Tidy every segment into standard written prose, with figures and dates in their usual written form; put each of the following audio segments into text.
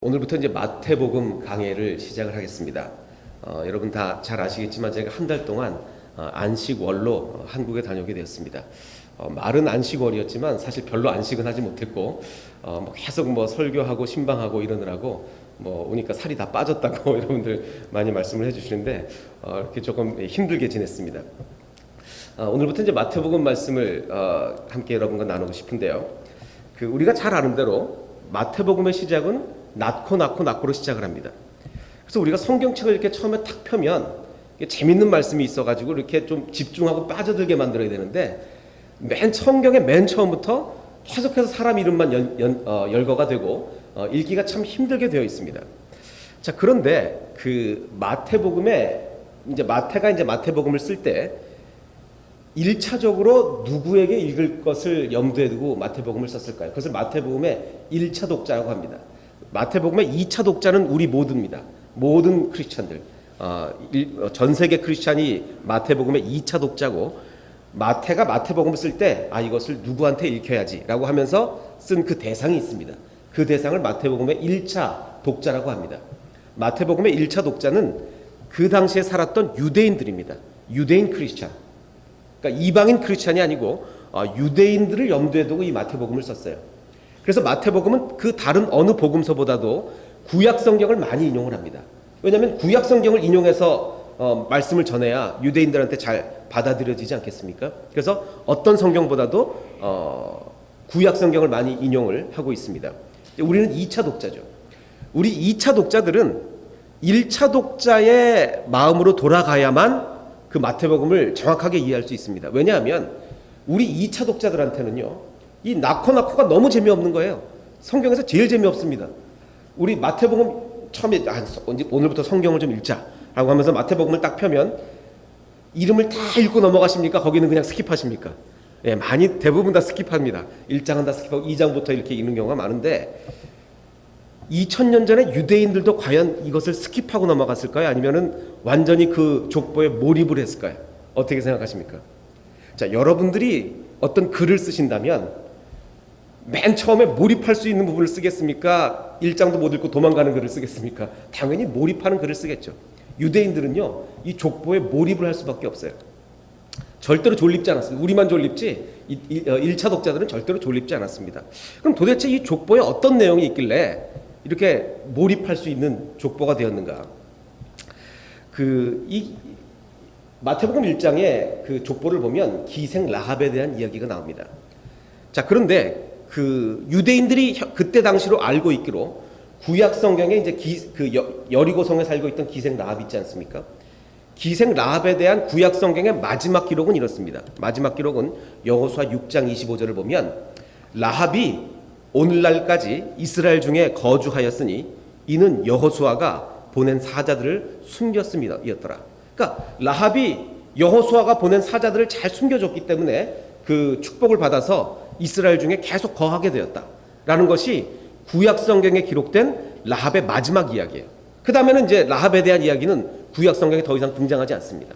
오늘부터 이제 마태복음 강해를 시작을 하겠습니다. 여러분 다 잘 아시겠지만 제가 한 달 동안 안식월로 한국에 다녀오게 되었습니다. 말은 안식월이었지만 사실 별로 안식은 하지 못했고 계속 설교하고 신방하고 이러느라고 오니까 살이 다 빠졌다고 여러분들 많이 말씀을 해주시는데 이렇게 조금 힘들게 지냈습니다. 오늘부터 이제 마태복음 말씀을 함께 여러분과 나누고 싶은데요. 우리가 잘 아는 대로 마태복음의 시작은 낳고로 시작을 합니다. 그래서 우리가 성경책을 이렇게 처음에 탁 펴면 재밌는 말씀이 있어가지고 이렇게 좀 집중하고 빠져들게 만들어야 되는데 성경의 맨 처음부터 계속해서 사람 이름만 열거가 되고 읽기가 참 힘들게 되어 있습니다. 자, 그런데 마태복음에 마태가 마태복음을 쓸 때 1차적으로 누구에게 읽을 것을 염두에 두고 마태복음을 썼을까요? 그것을 마태복음의 1차 독자라고 합니다. 마태복음의 2차 독자는 우리 모두입니다. 모든 크리스찬들, 전 세계 크리스찬이 마태복음의 2차 독자고, 마태가 마태복음을 쓸 때 이것을 누구한테 읽혀야지 라고 하면서 쓴 그 대상이 있습니다. 그 대상을 마태복음의 1차 독자라고 합니다. 마태복음의 1차 독자는 그 당시에 살았던 유대인들입니다. 유대인 크리스찬, 그러니까 이방인 크리스찬이 아니고 유대인들을 염두에 두고 이 마태복음을 썼어요. 그래서 마태복음은 그 다른 어느 복음서보다도 구약 성경을 많이 인용을 합니다. 왜냐하면 구약 성경을 인용해서 말씀을 전해야 유대인들한테 잘 받아들여지지 않겠습니까? 그래서 어떤 성경보다도 구약 성경을 많이 인용을 하고 있습니다. 우리는 2차 독자죠. 우리 2차 독자들은 1차 독자의 마음으로 돌아가야만 그 마태복음을 정확하게 이해할 수 있습니다. 왜냐하면 우리 2차 독자들한테는요, 이 낳고가 너무 재미없는 거예요. 성경에서 제일 재미없습니다. 우리 마태복음 처음에 오늘부터 성경을 좀 읽자라고 하면서 마태복음을 딱 펴면 이름을 다 읽고 넘어가십니까? 거기는 그냥 스킵하십니까? 예, 많이 대부분 다 스킵합니다. 1장은 다 스킵하고 2장부터 이렇게 읽는 경우가 많은데 2000년 전에 유대인들도 과연 이것을 스킵하고 넘어갔을까요? 아니면은 완전히 그 족보에 몰입을 했을까요? 어떻게 생각하십니까? 자, 여러분들이 어떤 글을 쓰신다면 맨 처음에 몰입할 수 있는 부분을 쓰겠습니까? 1장도 못 읽고 도망가는 글을 쓰겠습니까? 당연히 몰입하는 글을 쓰겠죠. 유대인들은요, 이 족보에 몰입을 할 수밖에 없어요. 절대로 졸립지 않았습니다. 우리만 졸립지 1차 독자들은 절대로 졸립지 않았습니다. 그럼 도대체 이 족보에 어떤 내용이 있길래 이렇게 몰입할 수 있는 족보가 되었는가? 이 마태복음 1장의 그 족보를 보면 기생 라합에 대한 이야기가 나옵니다. 자, 그런데 유대인들이 그때 당시로 알고 있기로 구약 성경에 여리고성에 살고 있던 기생 라합 있지 않습니까? 기생 라합에 대한 구약 성경의 마지막 기록은 이렇습니다. 마지막 기록은 여호수아 6장 25절을 보면 라합이 오늘날까지 이스라엘 중에 거주하였으니 이는 여호수아가 보낸 사자들을 숨겼음이었더라. 그러니까 라합이 여호수아가 보낸 사자들을 잘 숨겨줬기 때문에 그 축복을 받아서 이스라엘 중에 계속 거하게 되었다라는 것이 구약 성경에 기록된 라합의 마지막 이야기예요. 그 다음에는 이제 라합에 대한 이야기는 구약 성경에 더 이상 등장하지 않습니다.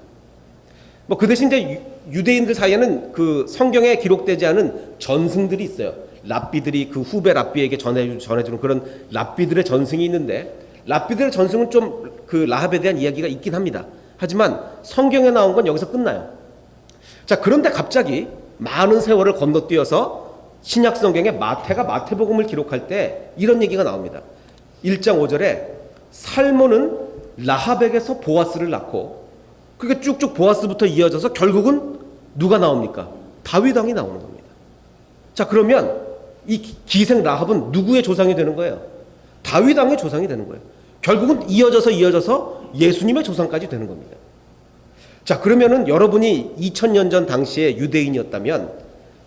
그 대신 이제 유대인들 사이에는 그 성경에 기록되지 않은 전승들이 있어요. 랍비들이 그 후배 랍비에게 전해주는 그런 랍비들의 전승이 있는데, 랍비들의 전승은 좀 그 라합에 대한 이야기가 있긴 합니다. 하지만 성경에 나온 건 여기서 끝나요. 자, 그런데 갑자기 많은 세월을 건너뛰어서 신약 성경에 마태가 마태복음을 기록할 때 이런 얘기가 나옵니다. 1장 5절에 살몬은 라합에게서 보아스를 낳고, 그게 쭉쭉 보아스부터 이어져서 결국은 누가 나옵니까? 다윗 왕이 나오는 겁니다. 자, 그러면 이 기생 라합은 누구의 조상이 되는 거예요? 다윗 왕의 조상이 되는 거예요. 결국은 이어져서 예수님의 조상까지 되는 겁니다. 자, 그러면은 여러분이 2000년 전 당시에 유대인이었다면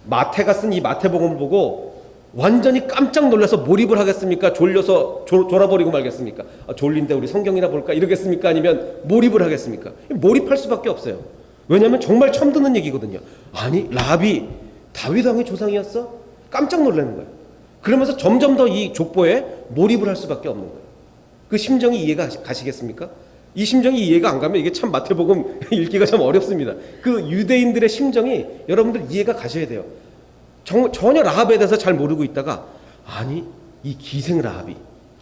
마태가 쓴 이 마태복음을 보고 완전히 깜짝 놀라서 몰입을 하겠습니까? 졸려서 졸아버리고 말겠습니까? 졸린데 우리 성경이나 볼까? 이러겠습니까? 아니면 몰입을 하겠습니까? 몰입할 수밖에 없어요. 왜냐하면 정말 처음 듣는 얘기거든요. 아니, 라합이 다윗 왕의 조상이었어? 깜짝 놀라는 거예요. 그러면서 점점 더 이 족보에 몰입을 할 수밖에 없는 거예요. 그 심정이 이해가 가시겠습니까? 이 심정이 이해가 안 가면 이게 참 마태복음 읽기가 참 어렵습니다. 그 유대인들의 심정이 여러분들 이해가 가셔야 돼요. 전혀 라합에 대해서 잘 모르고 있다가 아니, 이 기생 라합이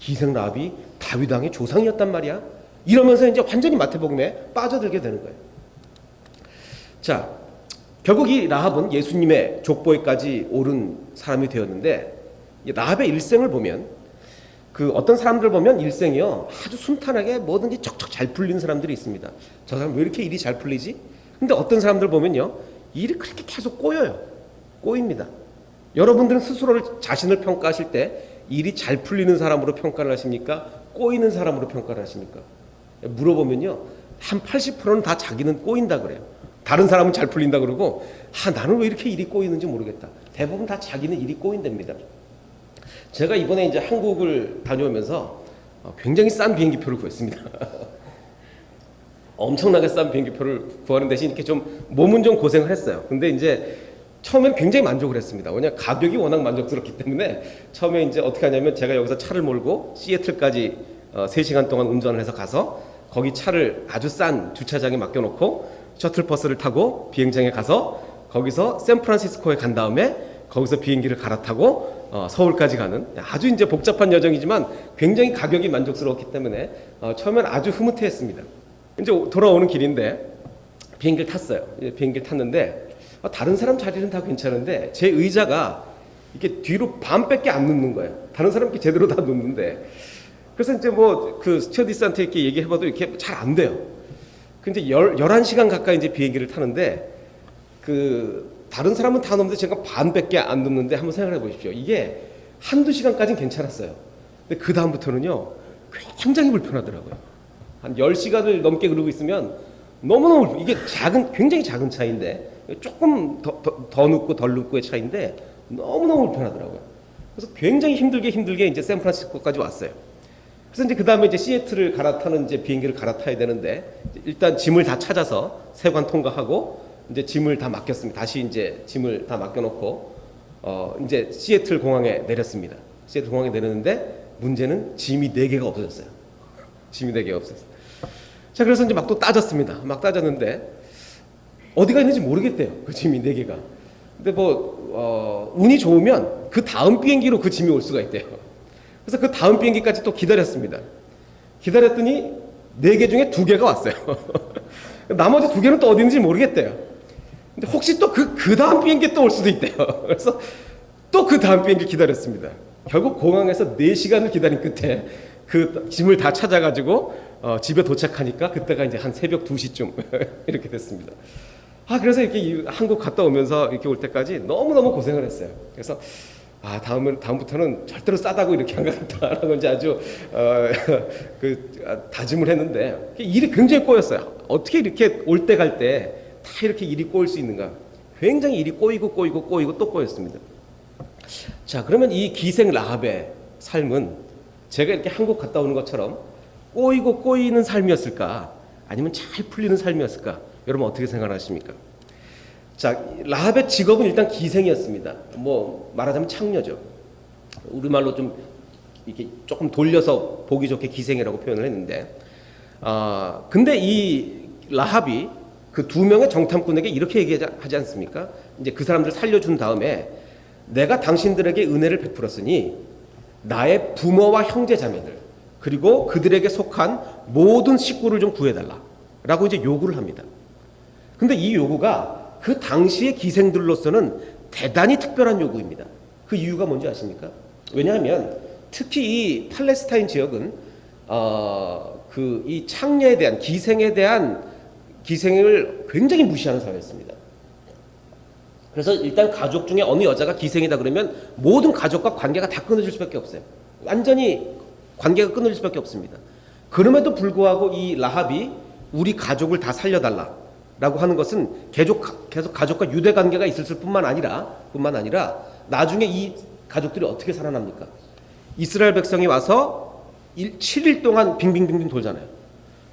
기생 라합이 다윗 왕의 조상이었단 말이야. 이러면서 이제 완전히 마태복음에 빠져들게 되는 거예요. 자, 결국 이 라합은 예수님의 족보에까지 오른 사람이 되었는데, 이 라합의 일생을 보면 그 어떤 사람들 보면 일생이요 아주 순탄하게 뭐든지 척척 잘 풀리는 사람들이 있습니다. 저 사람 왜 이렇게 일이 잘 풀리지? 근데 어떤 사람들 보면요 일이 그렇게 계속 꼬여요. 꼬입니다. 여러분들은 스스로를 자신을 평가하실 때 일이 잘 풀리는 사람으로 평가를 하십니까? 꼬이는 사람으로 평가를 하십니까? 물어보면요 한 80%는 다 자기는 꼬인다 그래요. 다른 사람은 잘 풀린다 그러고 나는 왜 이렇게 일이 꼬이는지 모르겠다. 대부분 다 자기는 일이 꼬인답니다. 제가 이번에 이제 한국을 다녀오면서 굉장히 싼 비행기표를 구했습니다. 엄청나게 싼 비행기표를 구하는 대신 이렇게 좀 몸은 좀 고생을 했어요. 근데 이제 처음에는 굉장히 만족을 했습니다. 왜냐면 가격이 워낙 만족스럽기 때문에 처음에 이제 어떻게 하냐면 제가 여기서 차를 몰고 시애틀까지 3시간 동안 운전을 해서 가서 거기 차를 아주 싼 주차장에 맡겨놓고 셔틀버스를 타고 비행장에 가서 거기서 샌프란시스코에 간 다음에 거기서 비행기를 갈아타고 서울까지 가는 아주 이제 복잡한 여정이지만 굉장히 가격이 만족스러웠기 때문에 처음엔 아주 흐뭇해했습니다. 이제 돌아오는 길인데 비행기를 탔어요. 비행기를 탔는데 다른 사람 자리는 다 괜찮은데 제 의자가 이렇게 뒤로 반밖에 안 눕는 거예요. 다른 사람 이렇게 제대로 다 눕는데 그래서 이제 뭐 그 스튜어디스한테 이렇게 얘기해봐도 이렇게 잘 안 돼요. 근데 11시간 가까이 이제 비행기를 타는데 그 다른 사람은 다 넘는데 제가 반밖에 안 넘는데 한번 생각해 보십시오. 이게 한두 시간까지는 괜찮았어요. 근데 그 다음부터는요 굉장히 불편하더라고요. 한 10시간을 넘게 그러고 있으면 너무너무 이게 굉장히 작은 차인데 조금 더 눕고 덜 눕고의 차인데 너무너무 불편하더라고요. 그래서 굉장히 힘들게 이제 샌프란시스코까지 왔어요. 그래서 이제 그 다음에 이제 시애틀을 갈아타는 이제 비행기를 갈아타야 되는데 일단 짐을 다 찾아서 세관 통과하고 이제 짐을 다 맡겼습니다. 다시 이제 짐을 다 맡겨놓고 이제 시애틀 공항에 내렸습니다. 시애틀 공항에 내렸는데 문제는 짐이 4개가 없어졌어요. 짐이 4개가 없어졌어요. 자, 그래서 이제 막 또 따졌습니다. 막 따졌는데 어디가 있는지 모르겠대요. 그 짐이 4개가. 근데 뭐 운이 좋으면 그 다음 비행기로 그 짐이 올 수가 있대요. 그래서 그 다음 비행기까지 또 기다렸습니다. 기다렸더니 4개 중에 2개가 왔어요. 나머지 2개는 또 어디 있는지 모르겠대요. 근데 혹시 또 그 다음 비행기 또 올 수도 있대요. 그래서 또 그 다음 비행기 기다렸습니다. 결국 공항에서 4시간을 기다린 끝에 그 짐을 다 찾아가지고 집에 도착하니까 그때가 이제 한 새벽 2시쯤 이렇게 됐습니다. 그래서 이렇게 한국 갔다 오면서 이렇게 올 때까지 너무너무 고생을 했어요. 그래서 다음부터는 절대로 싸다고 이렇게 안 가겠다라고 이제 아주 다짐을 했는데 일이 굉장히 꼬였어요. 어떻게 이렇게 올 때 갈 때 다 이렇게 일이 꼬일 수 있는가? 굉장히 일이 꼬이고 또 꼬였습니다. 자, 그러면 이 기생 라합의 삶은 제가 이렇게 한국 갔다 오는 것처럼 꼬이고 꼬이는 삶이었을까? 아니면 잘 풀리는 삶이었을까? 여러분 어떻게 생각하십니까? 자, 라합의 직업은 일단 기생이었습니다. 뭐 말하자면 창녀죠. 우리말로 좀 이렇게 조금 돌려서 보기 좋게 기생이라고 표현을 했는데, 근데 이 라합이 그 2명의 정탐꾼에게 이렇게 얘기하지 않습니까? 이제 그 사람들 살려준 다음에 내가 당신들에게 은혜를 베풀었으니 나의 부모와 형제 자매들 그리고 그들에게 속한 모든 식구를 좀 구해달라라고 이제 요구를 합니다. 근데 이 요구가 그 당시의 기생들로서는 대단히 특별한 요구입니다. 그 이유가 뭔지 아십니까? 왜냐하면 특히 이 팔레스타인 지역은 이 창녀에 대한 기생을 굉장히 무시하는 사회였습니다. 그래서 일단 가족 중에 어느 여자가 기생이다 그러면 모든 가족과 관계가 다 끊어질 수밖에 없어요. 완전히 관계가 끊어질 수밖에 없습니다. 그럼에도 불구하고 이 라합이 우리 가족을 다 살려달라라고 하는 것은 계속 가족과 유대 관계가 있을 뿐만 아니라 나중에 이 가족들이 어떻게 살아납니까? 이스라엘 백성이 와서 7일 동안 빙빙빙빙 돌잖아요.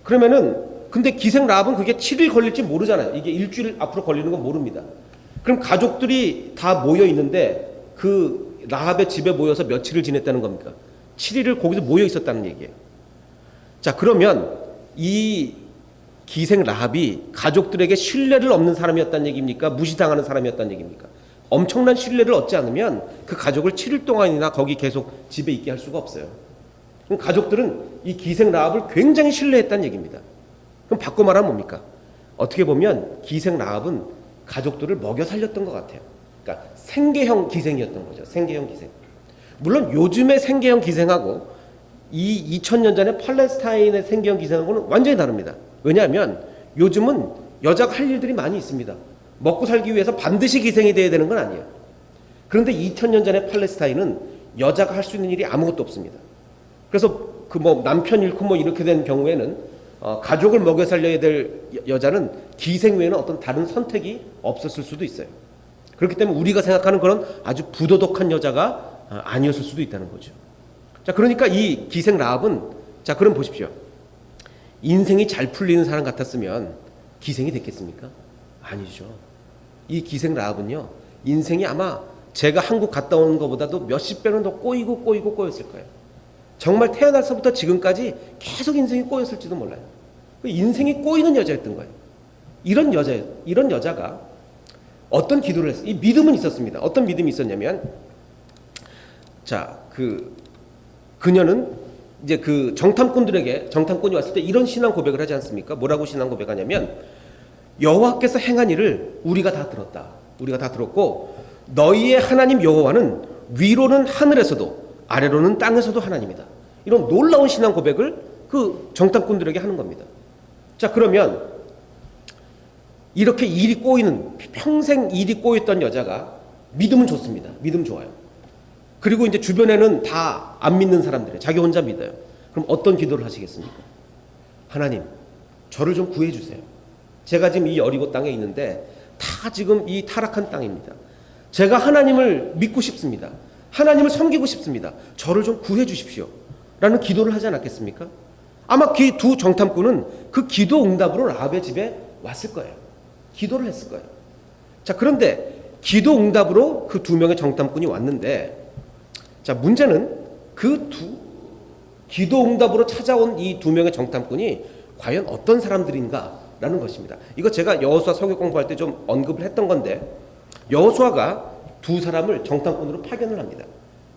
그러면은 근데 기생 라합은 그게 7일 걸릴지 모르잖아요. 이게 일주일 앞으로 걸리는 건 모릅니다. 그럼 가족들이 다 모여 있는데 그 라합의 집에 모여서 며칠을 지냈다는 겁니까? 7일을 거기서 모여 있었다는 얘기예요. 자, 그러면 이 기생 라합이 가족들에게 신뢰를 얻는 사람이었다는 얘기입니까? 무시당하는 사람이었다는 얘기입니까? 엄청난 신뢰를 얻지 않으면 그 가족을 7일 동안이나 거기 계속 집에 있게 할 수가 없어요. 그럼 가족들은 이 기생 라합을 굉장히 신뢰했다는 얘기입니다. 그럼 바꿔 말하면 뭡니까? 어떻게 보면 기생 라합은 가족들을 먹여 살렸던 것 같아요. 그러니까 생계형 기생이었던 거죠. 생계형 기생. 물론 요즘의 생계형 기생하고 이 2000년 전에 팔레스타인의 생계형 기생하고는 완전히 다릅니다. 왜냐하면 요즘은 여자가 할 일들이 많이 있습니다. 먹고 살기 위해서 반드시 기생이 돼야 되는 건 아니에요. 그런데 2000년 전에 팔레스타인은 여자가 할 수 있는 일이 아무것도 없습니다. 그래서 그 뭐 남편 잃고 뭐 이렇게 된 경우에는 가족을 먹여 살려야 될 여자는 기생 외에는 어떤 다른 선택이 없었을 수도 있어요. 그렇기 때문에 우리가 생각하는 그런 아주 부도덕한 여자가 아니었을 수도 있다는 거죠. 자, 그러니까 이 기생 라합은, 자, 그럼 보십시오. 인생이 잘 풀리는 사람 같았으면 기생이 됐겠습니까? 아니죠. 이 기생 라합은요, 인생이 아마 제가 한국 갔다 오는 것보다도 몇십 배는 더 꼬이고 꼬였을 거예요. 정말 태어나서부터 지금까지 계속 인생이 꼬였을지도 몰라요. 인생이 꼬이는 여자였던 거예요. 이런 여자가 어떤 기도를 했어요? 이 믿음은 있었습니다. 어떤 믿음이 있었냐면, 자, 그녀는 이제 그 정탐꾼이 왔을 때 이런 신앙 고백을 하지 않습니까? 뭐라고 신앙 고백하냐면, 여호와께서 행한 일을 우리가 다 들었다. 우리가 다 들었고, 너희의 하나님 여호와는 위로는 하늘에서도 아래로는 땅에서도 하나님이다. 이런 놀라운 신앙 고백을 그 정탐꾼들에게 하는 겁니다. 자, 그러면 이렇게 평생 일이 꼬였던 여자가 믿음은 좋습니다. 믿음 좋아요. 그리고 이제 주변에는 다 안 믿는 사람들이에요. 자기 혼자 믿어요. 그럼 어떤 기도를 하시겠습니까? 하나님, 저를 좀 구해주세요. 제가 지금 이 여리고 땅에 있는데 다 지금 이 타락한 땅입니다. 제가 하나님을 믿고 싶습니다. 하나님을 섬기고 싶습니다. 저를 좀 구해 주십시오. 라는 기도를 하지 않았겠습니까? 아마 그 두 정탐꾼은 그 기도 응답으로 라합의 집에 왔을 거예요. 기도를 했을 거예요. 자, 그런데 기도 응답으로 그 두 명의 정탐꾼이 왔는데, 자, 문제는 기도 응답으로 찾아온 이 두 명의 정탐꾼이 과연 어떤 사람들인가라는 것입니다. 이거 제가 여호수아 설교 공부할 때 좀 언급을 했던 건데, 여호수아가 두 사람을 정탐꾼으로 파견을 합니다.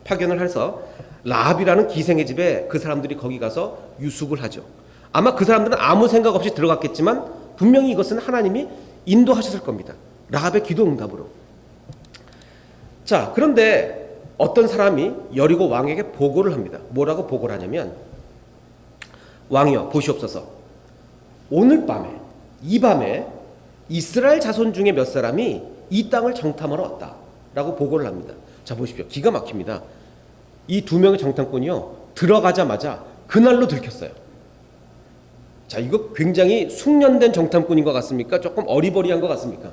파견을 해서 라합이라는 기생의 집에 그 사람들이 거기 가서 유숙을 하죠. 아마 그 사람들은 아무 생각 없이 들어갔겠지만 분명히 이것은 하나님이 인도하셨을 겁니다. 라합의 기도 응답으로. 자, 그런데 어떤 사람이 여리고 왕에게 보고를 합니다. 뭐라고 보고를 하냐면, 왕이여 보시옵소서, 오늘 밤에, 이 밤에 이스라엘 자손 중에 몇 사람이 이 땅을 정탐하러 왔다 라고 보고를 합니다. 자, 보십시오. 기가 막힙니다. 이 두 명의 정탐꾼이요, 들어가자마자 그날로 들켰어요. 자, 이거 굉장히 숙련된 정탐꾼인 것 같습니까? 조금 어리버리한 것 같습니까?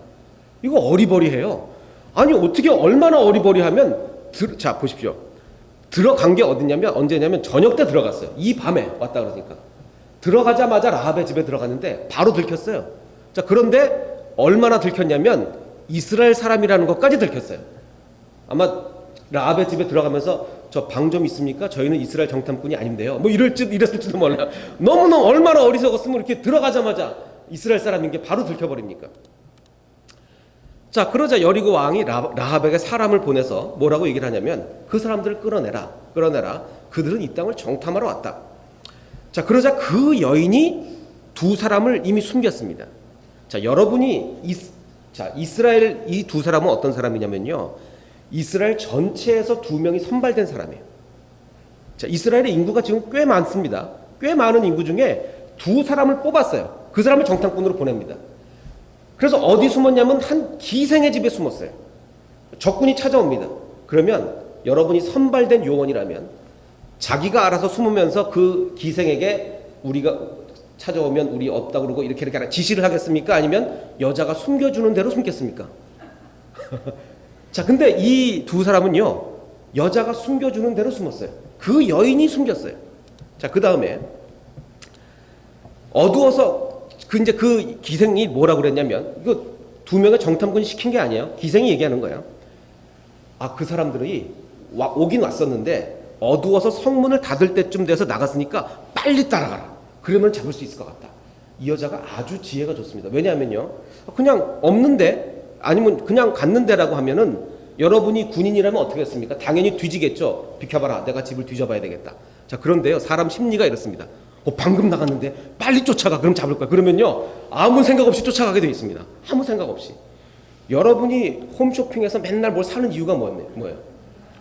이거 어리버리해요. 아니, 어떻게 얼마나 어리버리하면, 자, 보십시오. 들어간 게 어디냐면, 언제냐면 저녁 때 들어갔어요. 이 밤에 왔다 그러니까. 들어가자마자 라합의 집에 들어갔는데 바로 들켰어요. 자, 그런데 얼마나 들켰냐면 이스라엘 사람이라는 것까지 들켰어요. 아마 라합의 집에 들어가면서 저 방 좀 있습니까? 저희는 이스라엘 정탐꾼이 아닌데요. 뭐 이랬을지도 몰라요. 너무너무 얼마나 어리석었으면 이렇게 들어가자마자 이스라엘 사람인 게 바로 들켜버립니까? 자, 그러자 여리고 왕이 라합에게 사람을 보내서 뭐라고 얘기를 하냐면, 그 사람들을 끌어내라. 그들은 이 땅을 정탐하러 왔다. 자, 그러자 그 여인이 두 사람을 이미 숨겼습니다. 자, 여러분이 이스라엘 이 두 사람은 어떤 사람이냐면요, 이스라엘 전체에서 두 명이 선발된 사람이에요. 자, 이스라엘의 인구가 지금 꽤 많습니다. 꽤 많은 인구 중에 두 사람을 뽑았어요. 그 사람을 정탐꾼으로 보냅니다. 그래서 어디 숨었냐면 한 기생의 집에 숨었어요. 적군이 찾아옵니다. 그러면 여러분이 선발된 요원이라면 자기가 알아서 숨으면서 그 기생에게 우리가 찾아오면 우리 없다 그러고 이렇게 하라 지시를 하겠습니까? 아니면 여자가 숨겨주는 대로 숨겠습니까? 자, 근데 이 두 사람은요, 여자가 숨겨주는 대로 숨었어요. 그 여인이 숨겼어요. 자, 그 다음에 어두워서 이제 그 기생이 뭐라고 그랬냐면, 이거 두 명의 정탐꾼이 시킨 게 아니에요. 기생이 얘기하는 거예요. 아, 그 사람들이 오긴 왔었는데 어두워서 성문을 닫을 때쯤 돼서 나갔으니까 빨리 따라가라. 그러면 잡을 수 있을 것 같다. 이 여자가 아주 지혜가 좋습니다. 왜냐하면요, 그냥 없는데 아니면 그냥 갔는데라고 하면은 여러분이 군인이라면 어떻게 했습니까? 당연히 뒤지겠죠. 비켜봐라, 내가 집을 뒤져봐야 되겠다. 자, 그런데요, 사람 심리가 이렇습니다. 방금 나갔는데 빨리 쫓아가. 그럼 잡을 거야. 그러면요, 아무 생각 없이 쫓아가게 되어 있습니다. 아무 생각 없이. 여러분이 홈쇼핑에서 맨날 뭘 사는 이유가 뭐예요?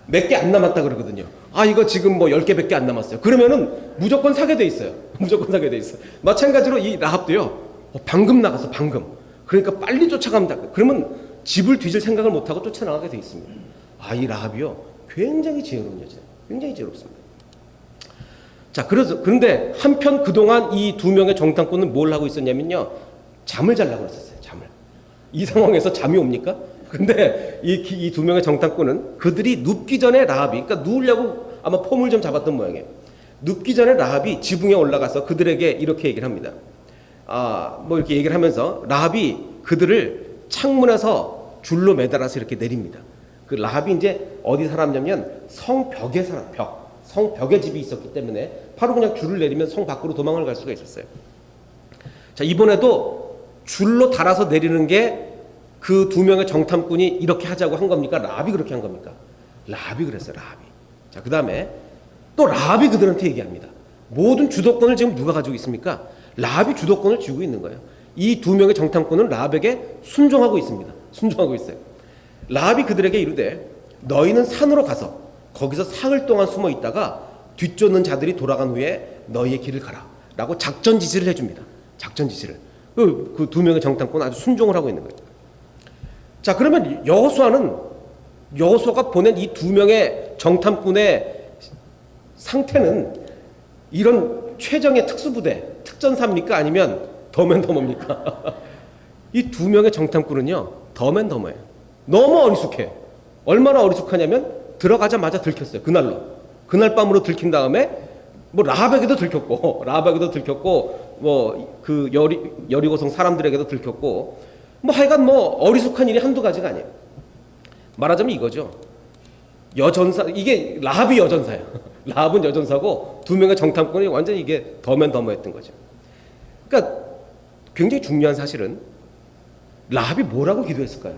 몇 개 안 남았다 그러거든요. 이거 지금 뭐 10개밖에 안 남았어요. 그러면은 무조건 사게 돼 있어요. 무조건 사게 돼 있어요. 마찬가지로 이 라합도요, 방금 나가서 방금. 그러니까 빨리 쫓아갑니다. 그러면 집을 뒤질 생각을 못하고 쫓아나가게 돼 있습니다. 이 라합이요, 굉장히 지혜로운 여자예요. 굉장히 지혜롭습니다. 자, 그런데 한편 그동안 이 두 명의 정탐꾼은 뭘 하고 있었냐면요, 잠을 자려고 했었어요. 잠을. 이 상황에서 잠이 옵니까? 근데 이 두 명의 정탐꾼은 그들이 눕기 전에 라합이, 그러니까 누우려고 아마 폼을 좀 잡았던 모양이에요. 눕기 전에 라합이 지붕에 올라가서 그들에게 이렇게 얘기를 합니다. 뭐 이렇게 얘기를 하면서 라합이 그들을 창문에서 줄로 매달아서 이렇게 내립니다. 그 라합이 이제 어디 살았냐면 성벽에 성벽에 집이 있었기 때문에 바로 그냥 줄을 내리면 성 밖으로 도망을 갈 수가 있었어요. 자, 이번에도 줄로 달아서 내리는 게 그 두 명의 정탐꾼이 이렇게 하자고 한 겁니까? 라합이 그렇게 한 겁니까? 라합이 그랬어요. 라합이. 자, 그 다음에 또 라합이 그들한테 얘기합니다. 모든 주도권을 지금 누가 가지고 있습니까? 라합이 주도권을 쥐고 있는 거예요. 이 두 명의 정탐꾼은 라합에게 순종하고 있습니다. 순종하고 있어요. 라합이 그들에게 이르되 너희는 산으로 가서 거기서 사흘 동안 숨어 있다가 뒤쫓는 자들이 돌아간 후에 너희의 길을 가라 라고 작전 지시를 해줍니다. 작전 지시를. 그 두 명의 정탐꾼은 아주 순종을 하고 있는 거예요. 자, 그러면 여호수아가 보낸 이 두 명의 정탐꾼의 상태는 이런 최정의 특수부대, 특전사입니까? 아니면 더맨더머입니까? 이 두 명의 정탐꾼은요, 더맨더머예요. 너무 어리숙해. 얼마나 어리숙하냐면 들어가자마자 들켰어요. 그날 밤으로 들킨 다음에 뭐 라합에게도 들켰고 뭐 그 여리고성 사람들에게도 들켰고, 뭐 하여간 뭐 어리숙한 일이 한두 가지가 아니에요. 말하자면 이거죠. 여전사, 이게 라합이 여전사예요. 라합은 여전사고 두 명의 정탐꾼이 완전히 이게 더맨더머했던 거죠. 그러니까 굉장히 중요한 사실은 라합이 뭐라고 기도했을까요?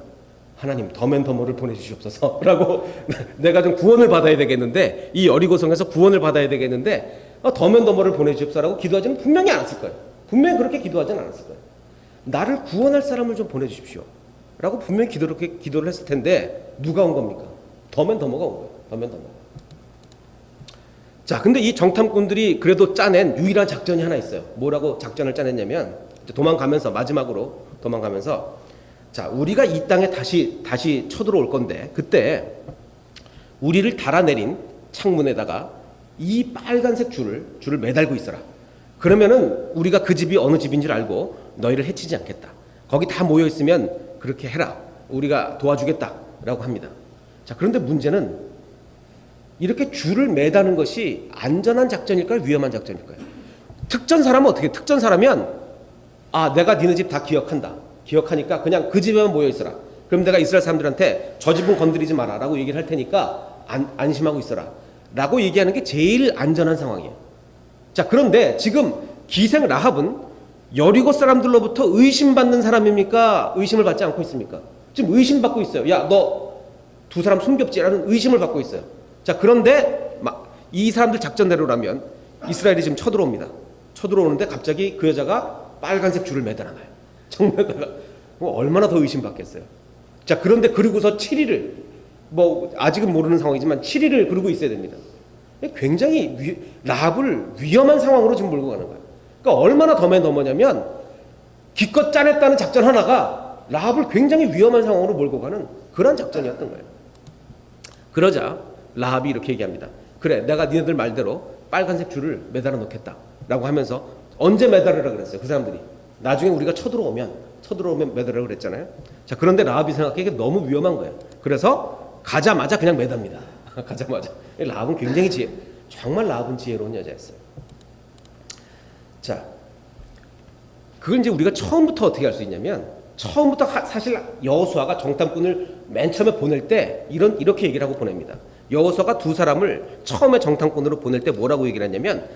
하나님, 더맨더머를 보내주시옵소서 라고 내가 좀 구원을 받아야 되겠는데, 이 여리고성에서 구원을 받아야 되겠는데 더맨더머를 보내주시옵소서라고 기도하지는 분명히 않았을 거예요. 분명히 그렇게 기도하지는 않았을 거예요. 나를 구원할 사람을 좀 보내주십시오 라고 분명히 기도를 했을 텐데, 누가 온 겁니까? 더맨더머가 온 거예요. 더맨더머. 자, 근데 이 정탐꾼들이 그래도 짜낸 유일한 작전이 하나 있어요. 뭐라고 작전을 짜냈냐면, 마지막으로 도망가면서, 자, 우리가 이 땅에 다시 쳐들어올 건데, 그때 우리를 달아내린 창문에다가 이 빨간색 줄을 매달고 있어라. 그러면은 우리가 그 집이 어느 집인 줄 알고 너희를 해치지 않겠다. 거기 다 모여 있으면 그렇게 해라. 우리가 도와주겠다라고 합니다. 자, 그런데 문제는 이렇게 줄을 매다는 것이 안전한 작전일까요? 위험한 작전일까요? 특전사라면 어떻게? 특전사라면 내가 니네 집 다 기억하니까 그냥 그 집에만 모여 있어라. 그럼 내가 이스라엘 사람들한테 저 집은 건드리지 마라 라고 얘기를 할 테니까 안심하고 있어라 라고 얘기하는 게 제일 안전한 상황이에요. 자, 그런데 지금 기생 라합은 여리고 사람들로부터 의심받는 사람입니까? 의심을 받지 않고 있습니까? 지금 의심받고 있어요. 야, 너 두 사람 숨겼지라는 의심을 받고 있어요. 자, 그런데 이 사람들 작전대로라면 이스라엘이 지금 쳐들어옵니다. 쳐들어오는데 갑자기 그 여자가 빨간색 줄을 매달아놔요. 정면에다가. 얼마나 더 의심받겠어요. 자, 그런데 그러고서 7일을, 뭐 아직은 모르는 상황이지만 7일을 그러고 있어야 됩니다. 굉장히 라합을 위험한 상황으로 지금 몰고 가는 거예요. 그러니까 얼마나 더맨더머냐면 기껏 짜냈다는 작전 하나가 라합을 굉장히 위험한 상황으로 몰고 가는 그런 작전이었던 거예요. 그러자 라합이 이렇게 얘기합니다. 그래, 내가 니네들 말대로 빨간색 줄을 매달아 놓겠다 라고 하면서, 언제 매달으라 그랬어요? 그 사람들이 나중에 우리가 쳐들어오면 매달으라고 그랬잖아요. 자, 그런데 라합이 생각하기에 너무 위험한 거예요. 그래서 가자마자 그냥 매답니다. 가자마자. 라합은 정말 라합은 지혜로운 여자였어요. 자, 그걸 이제 우리가 처음부터 어떻게 할 수 있냐면, 처음부터 사실 여호수아가 정탐꾼을 맨 처음에 보낼 때 이렇게 얘기를 하고 보냅니다. 여호수아가 두 사람을 처음에 정탐꾼으로 보낼 때 뭐라고 얘기를 했냐면,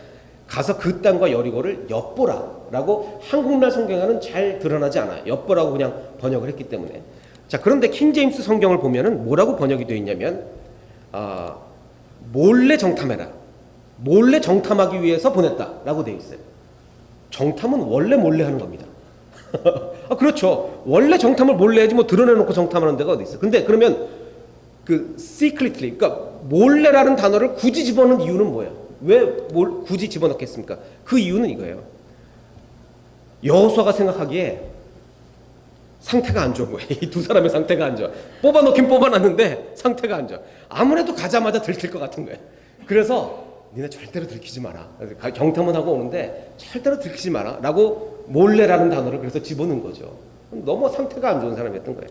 가서 그 땅과 여리고를 엿보라라고, 한국날 성경에는 잘 드러나지 않아요. 엿보라고 그냥 번역을 했기 때문에. 자, 그런데 킹제임스 성경을 보면은 뭐라고 번역이 되어 있냐면, 몰래 정탐해라. 몰래 정탐하기 위해서 보냈다라고 되어 있어요. 정탐은 원래 몰래 하는 겁니다. 아, 그렇죠. 원래 정탐을 몰래 해야지 뭐 드러내놓고 정탐하는 데가 어디 있어요. 근데 그러면 그 secretly, 그러니까 몰래라는 단어를 굳이 집어넣은 이유는 뭐예요? 왜 굳이 집어넣겠습니까? 그 이유는 이거예요. 여호수아가 생각하기에 상태가 안 좋은 거예요. 이 두 사람의 상태가 안 좋아. 뽑아놓긴 뽑아놨는데 상태가 안 좋아. 아무래도 가자마자 들킬 것 같은 거예요. 그래서 니네 절대로 들키지 마라. 경탐은 하고 오는데 절대로 들키지 마라. 라고 몰래라는 단어를 그래서 집어넣은 거죠. 너무 상태가 안 좋은 사람이었던 거예요.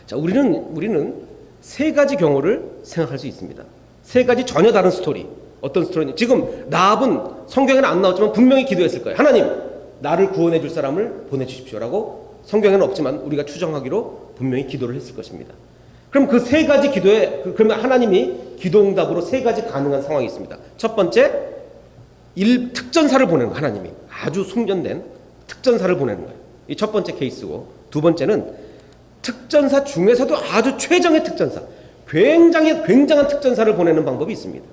자, 우리는 세 가지 경우를 생각할 수 있습니다. 세 가지 전혀 다른 스토리. 어떤 스토리냐? 지금 라합은 성경에는 안 나왔지만 분명히 기도했을 거예요. 하나님, 나를 구원해 줄 사람을 보내주십시오라고 성경에는 없지만 우리가 추정하기로 분명히 기도를 했을 것입니다. 그럼 그 세 가지 기도에 그러면 하나님이 기도응답으로 세 가지 가능한 상황이 있습니다. 첫 번째, 특전사를 보내는 거예요. 하나님이 아주 숙련된 특전사를 보내는 거예요. 이 첫 번째 케이스고, 두 번째는 특전사 중에서도 아주 최정의 특전사, 굉장한 특전사를 보내는 방법이 있습니다.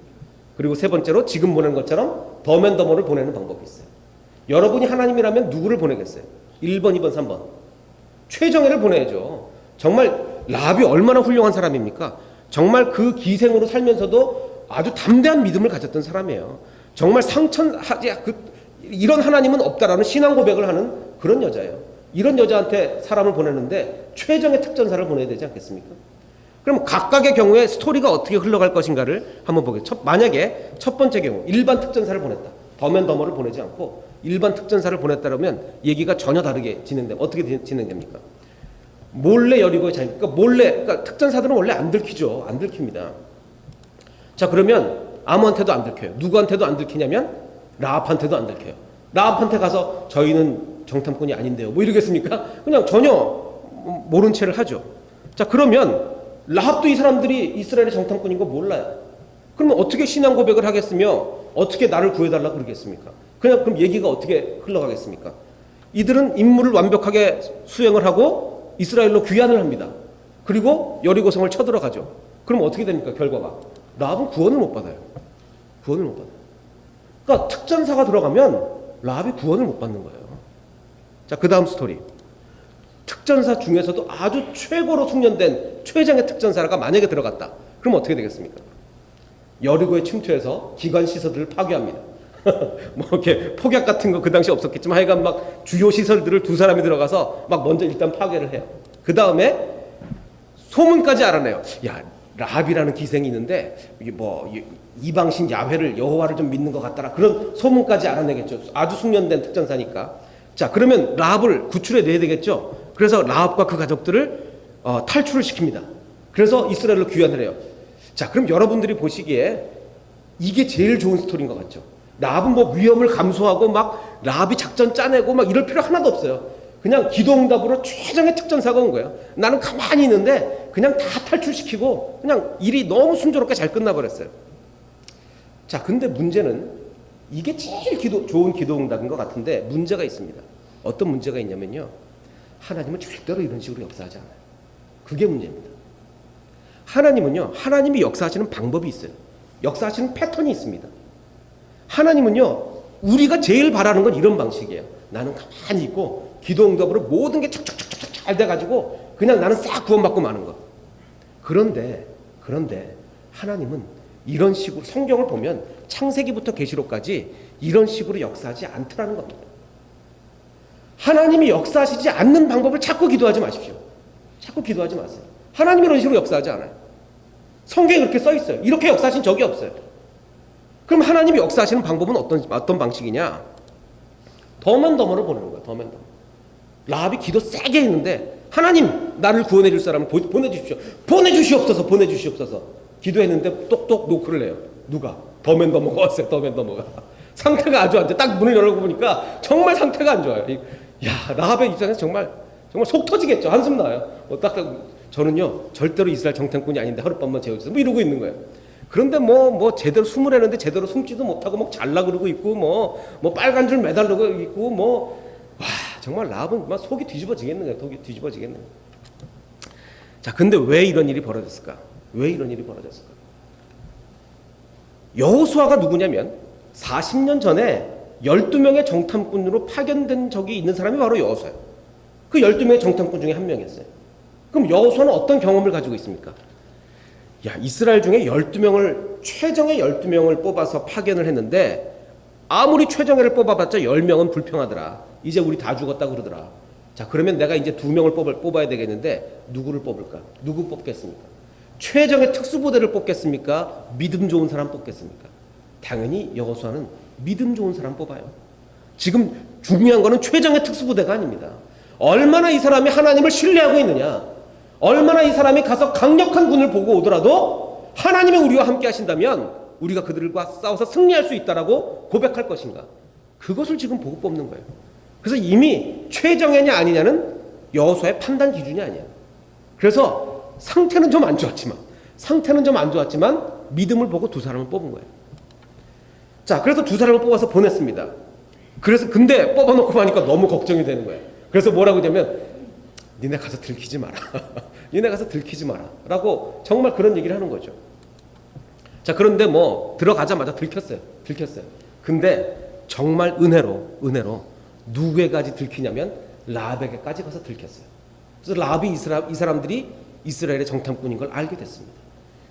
그리고 세 번째로 지금 보내는 것처럼 더맨더머를 보내는 방법이 있어요. 여러분이 하나님이라면 누구를 보내겠어요? 1번, 2번, 3번. 최정예를 보내야죠. 정말 라합이 얼마나 훌륭한 사람입니까? 정말 그 기생으로 살면서도 아주 담대한 믿음을 가졌던 사람이에요. 정말 이런 하나님은 없다라는 신앙 고백을 하는 그런 여자예요. 이런 여자한테 사람을 보내는데 최정의 특전사를 보내야 되지 않겠습니까? 그럼 각각의 경우에 스토리가 어떻게 흘러갈 것인가를 한번 보겠습니다. 만약에 첫 번째 경우 일반 특전사를 보냈다. 더맨더머를 보내지 않고 일반 특전사를 보냈다면 얘기가 전혀 다르게 진행됩니다. 어떻게 진행됩니까? 몰래 여리고에 그러니까 특전사들은 원래 안 들키죠. 안 들킵니다. 자, 그러면 아무한테도 안 들켜요. 누구한테도 안 들키냐면 라합한테도 안 들켜요. 라합한테 가서 저희는 정탐꾼이 아닌데요. 뭐 이러겠습니까? 그냥 전혀 모른 채를 하죠. 자, 그러면 라합도 이 사람들이 이스라엘의 정탐꾼인 거 몰라요. 그러면 어떻게 신앙 고백을 하겠으며 어떻게 나를 구해달라고 그러겠습니까? 그럼 얘기가 어떻게 흘러가겠습니까? 이들은 임무를 완벽하게 수행을 하고 이스라엘로 귀환을 합니다. 그리고 여리고성을 쳐들어가죠. 그럼 어떻게 됩니까? 결과가 라합은 구원을 못 받아요. 구원을 못 받아요. 그러니까 특전사가 들어가면 라합이 구원을 못 받는 거예요. 자, 그 다음 스토리. 특전사 중에서도 아주 최고로 숙련된 최정의 특전사가 만약에 들어갔다. 그럼 어떻게 되겠습니까? 여리고에 침투해서 기관 시설들을 파괴합니다. 뭐 이렇게 폭약 같은 거 그 당시 없었겠지만 하여간 막 주요 시설들을 두 사람이 들어가서 막 먼저 일단 파괴를 해요. 그 다음에 소문까지 알아내요. 야, 라합이라는 기생이 있는데 이게 뭐 이방신 야훼를 여호와를 좀 믿는 것 같더라. 그런 소문까지 알아내겠죠. 아주 숙련된 특전사니까. 자, 그러면 라합을 구출해 내야 되겠죠. 그래서 라합과 그 가족들을 탈출을 시킵니다. 그래서 이스라엘로 귀환을 해요. 자, 그럼 여러분들이 보시기에 이게 제일 좋은 스토리인 것 같죠. 라합은 뭐 위험을 감수하고 막 라합이 작전 짜내고 막 이럴 필요 하나도 없어요. 그냥 기도응답으로 최정의 특전사가 온 거예요. 나는 가만히 있는데 그냥 다 탈출시키고 그냥 일이 너무 순조롭게 잘 끝나버렸어요. 자, 근데 문제는 이게 제일 좋은 기도응답인 것 같은데 문제가 있습니다. 어떤 문제가 있냐면요. 하나님은 절대로 이런 식으로 역사하지 않아요. 그게 문제입니다. 하나님은요, 하나님이 역사하시는 방법이 있어요. 역사하시는 패턴이 있습니다. 하나님은요, 우리가 제일 바라는 건 이런 방식이에요. 나는 가만히 있고 기도응답으로 모든 게 척척척척 잘 돼가지고 그냥 나는 싹 구원받고 마는 것. 그런데 하나님은 이런 식으로 성경을 보면 창세기부터 계시록까지 이런 식으로 역사하지 않더라는 겁니다. 하나님이 역사하시지 않는 방법을 자꾸 기도하지 마십시오. 자꾸 기도하지 마세요. 하나님이 이런 식으로 역사하지 않아요. 성경에 그렇게 써 있어요. 이렇게 역사하신 적이 없어요. 그럼 하나님이 역사하시는 방법은 어떤 방식이냐? 더맨더머를 보내는 거예요. 더맨더머. 라합이 기도 세게 했는데 하나님, 나를 구원해 줄 사람을 보내주십시오. 보내주시옵소서. 기도했는데 똑똑 노크를 해요. 누가? 더맨더머가 왔어요. 더맨더머가. 상태가 아주 안 좋아. 딱 문을 열어보니까 정말 상태가 안 좋아요. 야, 라합의 입장에서 정말 속 터지겠죠. 한숨 나요. 저는요, 절대로 이스라엘 정탐꾼이 아닌데 하룻밤만 재워주세요. 뭐 이러고 있는 거예요. 그런데 뭐 제대로 숨을 했는데 제대로 숨지도 못하고 막 잘라 그러고 있고 뭐 빨간 줄 매달리고 있고 와, 정말 라합은 막 속이 뒤집어지겠는 거예요. 속이 뒤집어지겠는 거예요. 자, 근데 왜 이런 일이 벌어졌을까? 여호수아가 누구냐면 40년 전에 12명의 정탐꾼으로 파견된 적이 있는 사람이 바로 여호수아예요. 그 12명의 정탐꾼 중에 한 명이었어요. 그럼 여호수아는 어떤 경험을 가지고 있습니까? 야, 이스라엘 중에 12명을 최정의 12명을 뽑아서 파견을 했는데 아무리 최정예를 뽑아봤자 10명은 불평하더라. 이제 우리 다 죽었다 그러더라. 자, 그러면 내가 이제 2명을 뽑아야 되겠는데 누구를 뽑을까? 누구 뽑겠습니까? 최정예 특수부대를 뽑겠습니까? 믿음 좋은 사람 뽑겠습니까? 당연히 여호수아는 믿음 좋은 사람 뽑아요. 지금 중요한 거는 최정예 특수부대가 아닙니다. 얼마나 이 사람이 하나님을 신뢰하고 있느냐, 얼마나 이 사람이 가서 강력한 군을 보고 오더라도 하나님이 우리와 함께 하신다면 우리가 그들과 싸워서 승리할 수 있다라고 고백할 것인가, 그것을 지금 보고 뽑는 거예요. 그래서 이미 최정예냐 아니냐는 여호수아의 판단 기준이 아니야. 그래서 상태는 좀 안 좋았지만 믿음을 보고 두 사람을 뽑은 거예요. 자, 그래서 두 사람을 뽑아서 보냈습니다. 그래서 근데 뽑아놓고 하니까 너무 걱정이 되는 거예요. 그래서 뭐라고 하냐면 니네 가서 들키지 마라. 니네 가서 들키지 마라 라고 정말 그런 얘기를 하는 거죠. 자, 그런데 뭐 들어가자마자 들켰어요. 근데 정말 은혜로 누구에까지 들키냐면 라합에게까지 가서 들켰어요. 그래서 라합이 이 사람들이 이스라엘의 정탐꾼인 걸 알게 됐습니다.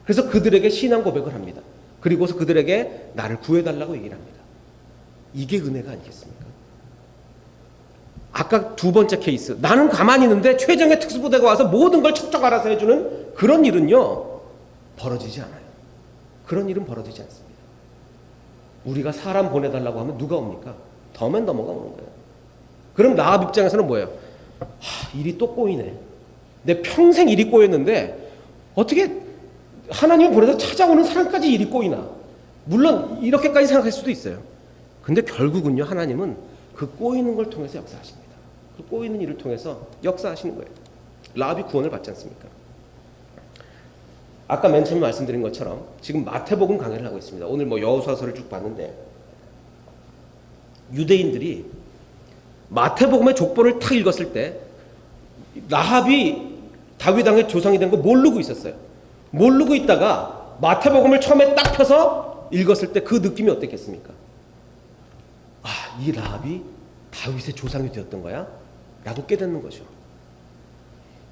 그래서 그들에게 신앙 고백을 합니다. 그리고서 그들에게 나를 구해달라고 얘기를 합니다. 이게 은혜가 아니겠습니까? 아까 두 번째 케이스, 나는 가만히 있는데 최정예 특수부대가 와서 모든 걸 척척 알아서 해주는 그런 일은요, 벌어지지 않아요. 그런 일은 벌어지지 않습니다. 우리가 사람 보내달라고 하면 누가 옵니까? 더맨더머가 오는 거예요. 그럼 라합 입장에서는 뭐예요? 일이 또 꼬이네. 내 평생 일이 꼬였는데 어떻게 하나님을 보내서 찾아오는 사람까지 일이 꼬이나. 물론 이렇게까지 생각할 수도 있어요. 근데 결국은요, 하나님은 그 꼬이는 걸 통해서 역사하십니다. 그 꼬이는 일을 통해서 역사하시는 거예요. 라합이 구원을 받지 않습니까? 아까 맨 처음에 말씀드린 것처럼 지금 마태복음 강해를 하고 있습니다. 오늘 뭐 여호수아서를 쭉 봤는데 유대인들이 마태복음의 족보를 탁 읽었을 때 라합이 다윗 왕의 조상이 된 거 모르고 있었어요. 모르고 있다가 마태복음을 처음에 딱 펴서 읽었을 때 그 느낌이 어땠겠습니까? 이 라합이 다윗의 조상이 되었던 거야? 라고 깨닫는 거죠.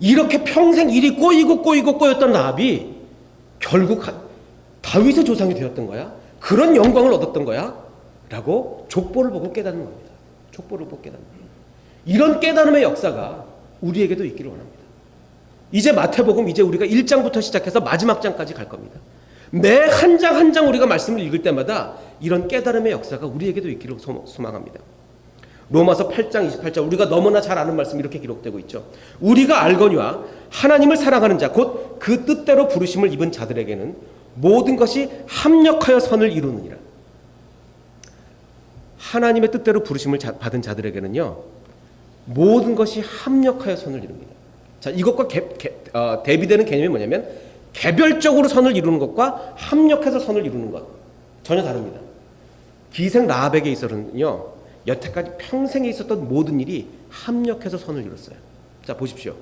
이렇게 평생 일이 꼬였던 라합이 결국 다윗의 조상이 되었던 거야? 그런 영광을 얻었던 거야? 라고 족보를 보고 깨닫는 겁니다. 족보를 보고 깨닫는 거예요. 이런 깨달음의 역사가 우리에게도 있기를 원합니다. 이제 마태복음 이제 우리가 1장부터 시작해서 마지막 장까지 갈 겁니다. 매 한 장 한 장 우리가 말씀을 읽을 때마다 이런 깨달음의 역사가 우리에게도 있기를 소망합니다. 로마서 8장 28절 우리가 너무나 잘 아는 말씀 이렇게 기록되고 있죠. 우리가 알거니와 하나님을 사랑하는 자 곧 그 뜻대로 부르심을 입은 자들에게는 모든 것이 합력하여 선을 이루느니라. 하나님의 뜻대로 부르심을 받은 자들에게는요, 모든 것이 합력하여 선을 이룹니다. 자, 이것과 대비되는 개념이 뭐냐면 개별적으로 선을 이루는 것과 합력해서 선을 이루는 것 전혀 다릅니다. 기생 라합에게 있어서는요, 여태까지 평생에 있었던 모든 일이 합력해서 선을 이뤘어요. 자, 보십시오.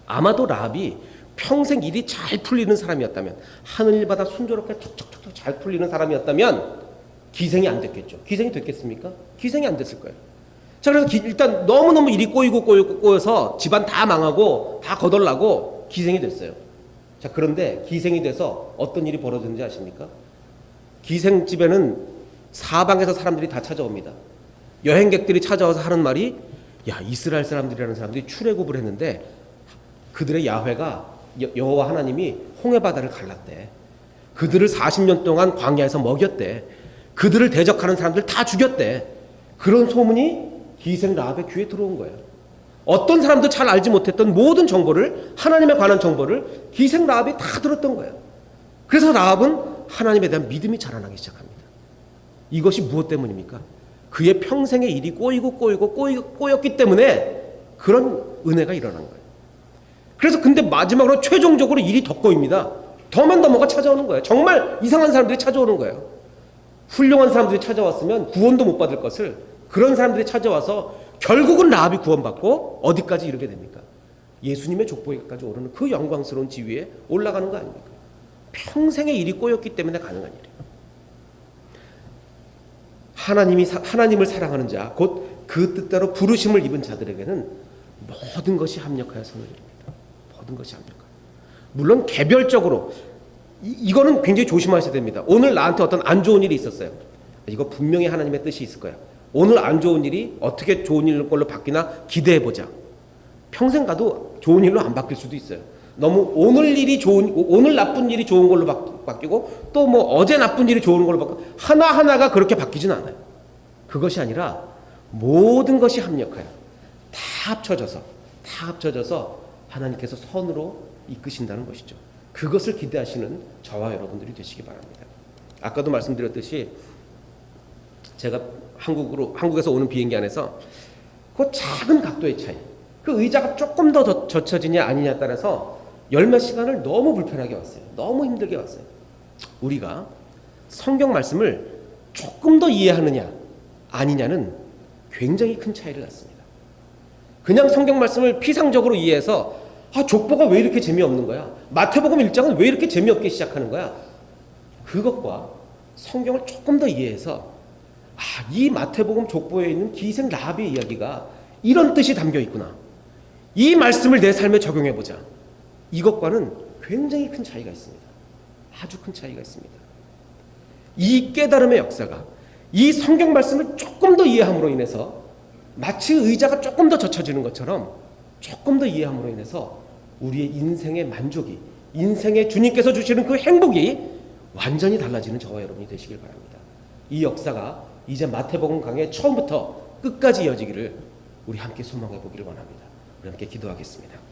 아마도 라합이 평생 일이 잘 풀리는 사람이었다면, 하늘바다 순조롭게 척척척 잘 풀리는 사람이었다면 기생이 안 됐겠죠. 기생이 됐겠습니까? 기생이 안 됐을 거예요. 자, 그래서 일단 너무너무 일이 꼬여서 집안 다 망하고 다 거덜나고 기생이 됐어요. 자, 그런데 기생이 돼서 어떤 일이 벌어졌는지 아십니까? 기생집에는 사방에서 사람들이 다 찾아옵니다. 여행객들이 찾아와서 하는 말이, 야, 이스라엘 사람들이라는 사람들이 출애굽을 했는데 그들의 야훼가 여호와 하나님이 홍해바다를 갈랐대. 그들을 40년 동안 광야에서 먹였대. 그들을 대적하는 사람들 다 죽였대. 그런 소문이 기생 라합의 귀에 들어온 거예요. 어떤 사람도 잘 알지 못했던 모든 정보를, 하나님에 관한 정보를 기생 라합이 다 들었던 거예요. 그래서 라합은 하나님에 대한 믿음이 자라나기 시작합니다. 이것이 무엇 때문입니까? 그의 평생의 일이 꼬였기 때문에 그런 은혜가 일어난 거예요. 그래서 근데 마지막으로 최종적으로 일이 더 꼬입니다. 더맨더머가 찾아오는 거예요. 정말 이상한 사람들이 찾아오는 거예요. 훌륭한 사람들이 찾아왔으면 구원도 못 받을 것을 그런 사람들이 찾아와서 결국은 라합이 구원받고 어디까지 이르게 됩니까? 예수님의 족보에까지 오르는 그 영광스러운 지위에 올라가는 거 아닙니까? 평생의 일이 꼬였기 때문에 가능한 일이에요. 하나님을 사랑하는 자, 곧 그 뜻대로 부르심을 입은 자들에게는 모든 것이 합력하여 선을 이룹니다. 모든 것이 합력하여. 물론 개별적으로 이거는 굉장히 조심하셔야 됩니다. 오늘 나한테 어떤 안 좋은 일이 있었어요. 이거 분명히 하나님의 뜻이 있을 거야. 오늘 안 좋은 일이 어떻게 좋은 일로 바뀌나 기대해보자. 평생 가도 좋은 일로 안 바뀔 수도 있어요. 너무 오늘 나쁜 일이 좋은 걸로 바뀌고 또 뭐 어제 나쁜 일이 좋은 걸로 바뀌고 하나하나가 그렇게 바뀌진 않아요. 그것이 아니라 모든 것이 합력하여 다 합쳐져서 하나님께서 선으로 이끄신다는 것이죠. 그것을 기대하시는 저와 여러분들이 되시기 바랍니다. 아까도 말씀드렸듯이 제가 한국에서 오는 비행기 안에서 그 작은 각도의 차이, 그 의자가 조금 더 젖혀지냐 아니냐에 따라서 열몇 시간을 너무 불편하게 왔어요. 너무 힘들게 왔어요. 우리가 성경 말씀을 조금 더 이해하느냐 아니냐는 굉장히 큰 차이를 낳습니다. 그냥 성경 말씀을 피상적으로 이해해서 족보가 왜 이렇게 재미없는 거야? 마태복음 1장은 왜 이렇게 재미없게 시작하는 거야? 그것과 성경을 조금 더 이해해서 이 마태복음 족보에 있는 기생 라합의 이야기가 이런 뜻이 담겨 있구나. 이 말씀을 내 삶에 적용해보자. 이것과는 굉장히 큰 차이가 있습니다. 아주 큰 차이가 있습니다. 이 깨달음의 역사가 이 성경 말씀을 조금 더 이해함으로 인해서 마치 의자가 조금 더 젖혀지는 것처럼 조금 더 이해함으로 인해서 우리의 인생의 만족이, 인생의 주님께서 주시는 그 행복이 완전히 달라지는 저와 여러분이 되시길 바랍니다. 이 역사가 이제 마태복음 강의 처음부터 끝까지 이어지기를 우리 함께 소망해 보기를 원합니다. 우리 함께 기도하겠습니다.